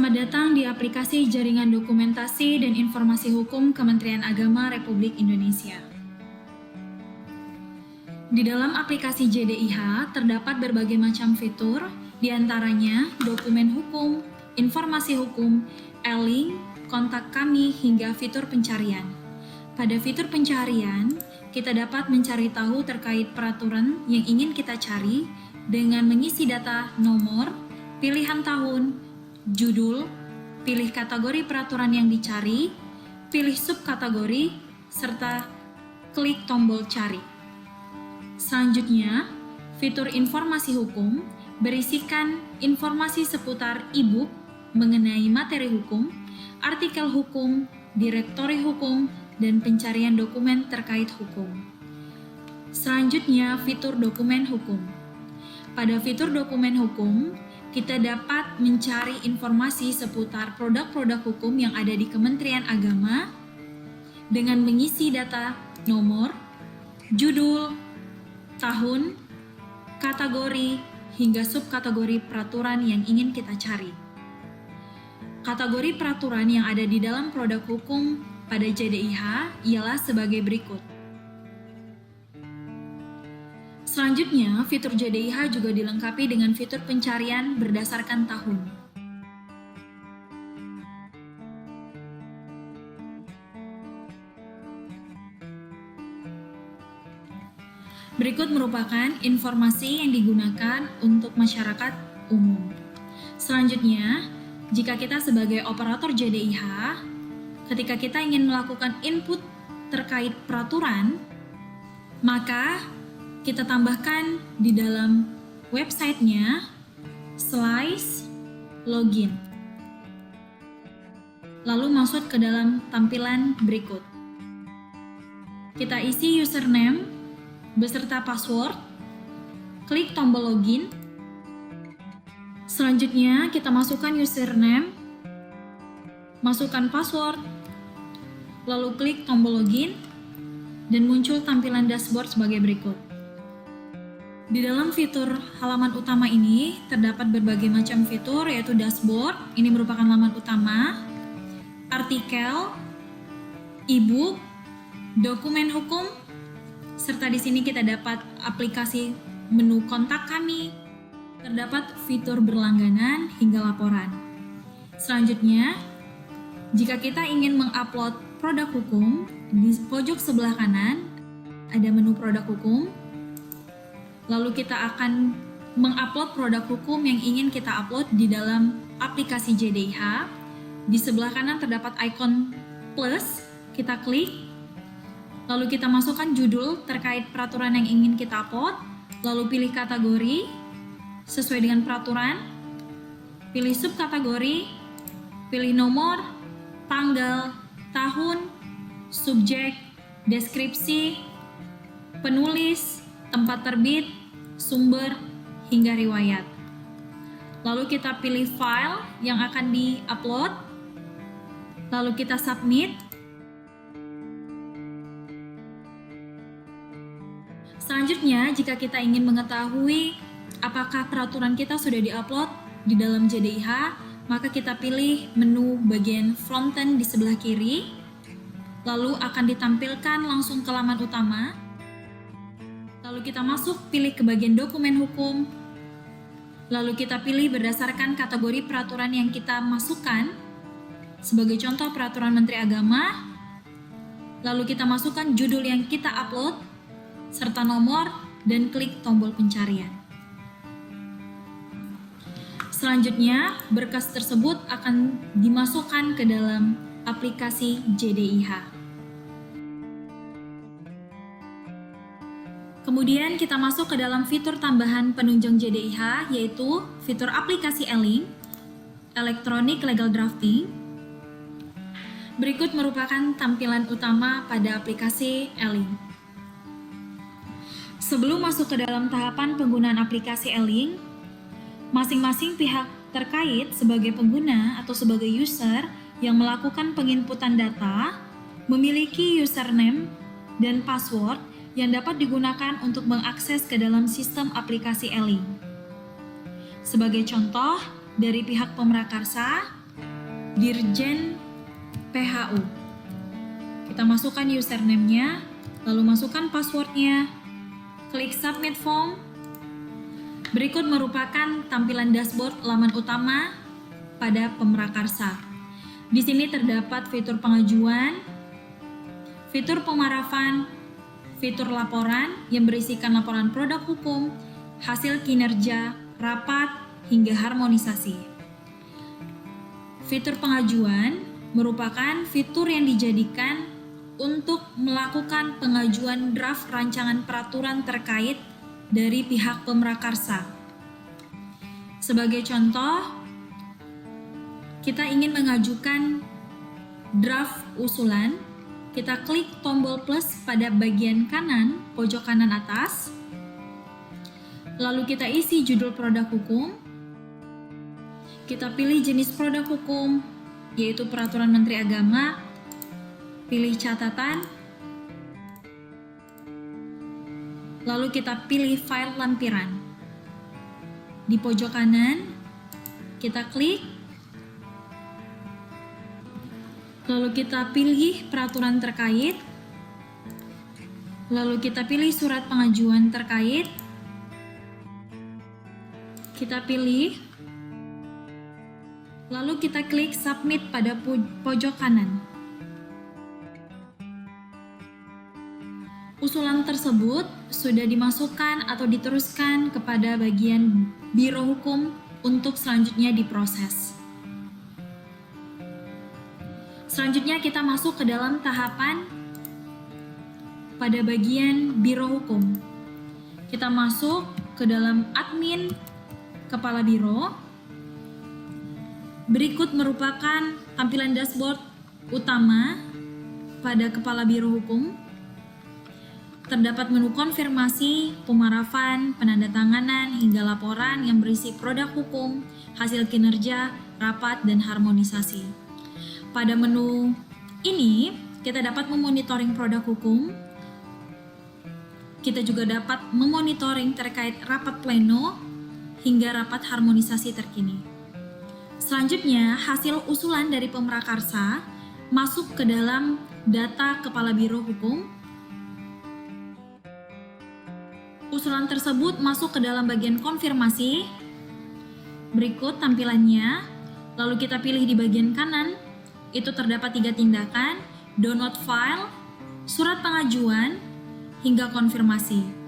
Selamat datang di aplikasi Jaringan Dokumentasi dan Informasi Hukum Kementerian Agama Republik Indonesia. Di dalam aplikasi JDIH terdapat berbagai macam fitur, di antaranya dokumen hukum, informasi hukum, e-link, kontak kami, hingga fitur pencarian. Pada fitur pencarian, kita dapat mencari tahu terkait peraturan yang ingin kita cari dengan mengisi data nomor, pilihan tahun, judul, pilih kategori peraturan yang dicari, pilih subkategori, serta klik tombol cari. Selanjutnya, fitur informasi hukum berisikan informasi seputar e-book mengenai materi hukum, artikel hukum, direktori hukum, dan pencarian dokumen terkait hukum. Selanjutnya, fitur dokumen hukum. Pada fitur dokumen hukum, kita dapat mencari informasi seputar produk-produk hukum yang ada di Kementerian Agama dengan mengisi data nomor, judul, tahun, kategori, hingga subkategori peraturan yang ingin kita cari. Kategori peraturan yang ada di dalam produk hukum pada JDIH ialah sebagai berikut. Selanjutnya, fitur JDIH juga dilengkapi dengan fitur pencarian berdasarkan tahun. Berikut merupakan informasi yang digunakan untuk masyarakat umum. Selanjutnya, jika kita sebagai operator JDIH, ketika kita ingin melakukan input terkait peraturan, maka kita tambahkan di dalam websitenya slice login. Lalu masuk ke dalam tampilan berikut. Kita isi username beserta password, klik tombol login. Selanjutnya kita masukkan username, masukkan password, lalu klik tombol login, dan muncul tampilan dashboard sebagai berikut. Di dalam fitur halaman utama ini terdapat berbagai macam fitur, yaitu dashboard, ini merupakan halaman utama, artikel, e-book, dokumen hukum, serta di sini kita dapat aplikasi menu kontak kami, terdapat fitur berlangganan hingga laporan. Selanjutnya, jika kita ingin mengupload produk hukum, di pojok sebelah kanan ada menu produk hukum. Lalu kita akan mengupload produk hukum yang ingin kita upload di dalam aplikasi JDIH. Di sebelah kanan terdapat icon plus, kita klik. Lalu kita masukkan judul terkait peraturan yang ingin kita upload, lalu pilih kategori sesuai dengan peraturan, pilih subkategori, pilih nomor, tanggal, tahun, subjek, deskripsi, penulis, tempat terbit, sumber, hingga riwayat. Lalu kita pilih file yang akan di-upload, lalu kita submit. Selanjutnya, jika kita ingin mengetahui apakah peraturan kita sudah di-upload di dalam JDIH, maka kita pilih menu bagian frontend di sebelah kiri, lalu akan ditampilkan langsung ke laman utama. Lalu kita masuk, pilih ke bagian dokumen hukum, lalu kita pilih berdasarkan kategori peraturan yang kita masukkan, sebagai contoh peraturan Menteri Agama, lalu kita masukkan judul yang kita upload, serta nomor, dan klik tombol pencarian. Selanjutnya, berkas tersebut akan dimasukkan ke dalam aplikasi JDIH. Kemudian kita masuk ke dalam fitur tambahan penunjang JDIH, yaitu fitur aplikasi e-link, Electronic Legal Drafting. Berikut merupakan tampilan utama pada aplikasi e-link. Sebelum masuk ke dalam tahapan penggunaan aplikasi e-link, masing-masing pihak terkait sebagai pengguna atau sebagai user yang melakukan penginputan data memiliki username dan password yang dapat digunakan untuk mengakses ke dalam sistem aplikasi e-link. Sebagai contoh, dari pihak pemrakarsa, Dirjen PHU. Kita masukkan username-nya, lalu masukkan password-nya, klik submit form. Berikut merupakan tampilan dashboard laman utama pada Pemrakarsa. Di sini terdapat fitur pengajuan, fitur pemarahan, fitur laporan yang berisikan laporan produk hukum, hasil kinerja, rapat, hingga harmonisasi. Fitur pengajuan merupakan fitur yang dijadikan untuk melakukan pengajuan draft rancangan peraturan terkait dari pihak Pemrakarsa. Sebagai contoh, kita ingin mengajukan draft usulan, kita klik tombol plus pada bagian kanan, pojok kanan atas, lalu kita isi judul produk hukum, kita pilih jenis produk hukum, yaitu Peraturan Menteri Agama, pilih catatan, lalu kita pilih file lampiran. Di pojok kanan, kita klik, lalu kita pilih peraturan terkait, lalu kita pilih surat pengajuan terkait, kita pilih, lalu kita klik submit pada pojok kanan. Usulan tersebut sudah dimasukkan atau diteruskan kepada bagian Biro Hukum untuk selanjutnya diproses. Selanjutnya kita masuk ke dalam tahapan pada bagian Biro Hukum. Kita masuk ke dalam admin Kepala Biro. Berikut merupakan tampilan dashboard utama pada Kepala Biro Hukum. Terdapat menu konfirmasi, pemarahan, penandatanganan, hingga laporan yang berisi produk hukum, hasil kinerja, rapat, dan harmonisasi. Pada menu ini, kita dapat memonitoring produk hukum. Kita juga dapat memonitoring terkait rapat pleno hingga rapat harmonisasi terkini. Selanjutnya, hasil usulan dari Pemrakarsa masuk ke dalam data Kepala Biro Hukum. Usulan tersebut masuk ke dalam bagian konfirmasi. Berikut tampilannya. Lalu kita pilih di bagian kanan. Itu terdapat 3 tindakan: download file, surat pengajuan, hingga konfirmasi.